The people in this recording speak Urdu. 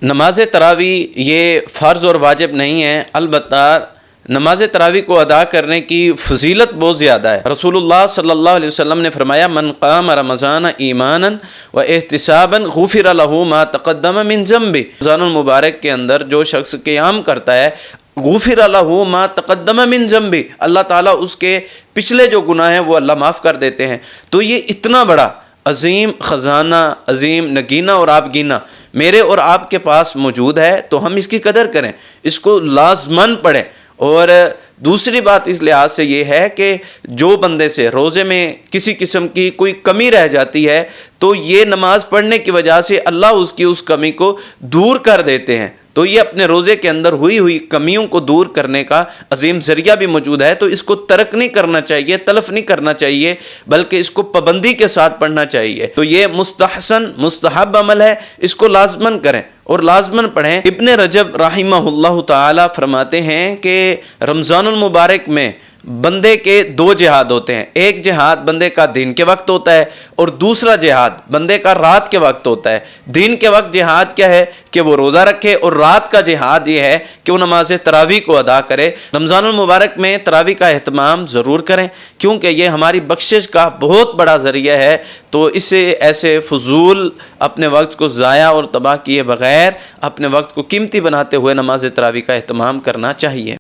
نماز تراوی یہ فرض اور واجب نہیں ہے، البتہ نماز تراوی کو ادا کرنے کی فضیلت بہت زیادہ ہے۔ رسول اللہ صلی اللہ علیہ وسلم نے فرمایا من قام رمضان ایمانا و احتسابا غفر له ما تقدم من ذنبه۔ رمضان المبارک کے اندر جو شخص قیام کرتا ہے غفر له ما تقدم من ذنبه، اللہ تعالیٰ اس کے پچھلے جو گناہ ہیں وہ اللہ معاف کر دیتے ہیں۔ تو یہ اتنا بڑا عظیم خزانہ، عظیم نگینہ اور آبگینہ میرے اور آپ کے پاس موجود ہے، تو ہم اس کی قدر کریں، اس کو لازماً پڑھیں۔ اور دوسری بات اس لحاظ سے یہ ہے کہ جو بندے سے روزے میں کسی قسم کی کوئی کمی رہ جاتی ہے تو یہ نماز پڑھنے کی وجہ سے اللہ اس کی اس کمی کو دور کر دیتے ہیں، تو یہ اپنے روزے کے اندر ہوئی کمیوں کو دور کرنے کا عظیم ذریعہ بھی موجود ہے۔ تو اس کو ترک نہیں کرنا چاہیے، تلف نہیں کرنا چاہیے، بلکہ اس کو پابندی کے ساتھ پڑھنا چاہیے۔ تو یہ مستحسن مستحب عمل ہے، اس کو لازماً کریں اور لازماً پڑھیں۔ ابن رجب رحمہ اللہ تعالی فرماتے ہیں کہ رمضان المبارک میں بندے کے دو جہاد ہوتے ہیں، ایک جہاد بندے کا دن کے وقت ہوتا ہے اور دوسرا جہاد بندے کا رات کے وقت ہوتا ہے۔ دن کے وقت جہاد کیا ہے کہ وہ روزہ رکھے، اور رات کا جہاد یہ ہے کہ وہ نماز تراویح کو ادا کرے۔ رمضان المبارک میں تراویح کا اہتمام ضرور کریں، کیونکہ یہ ہماری بخشش کا بہت بڑا ذریعہ ہے۔ تو اسے ایسے فضول اپنے وقت کو ضائع اور تباہ کیے بغیر اپنے وقت کو قیمتی بناتے ہوئے نماز تراویح کا اہتمام کرنا چاہیے۔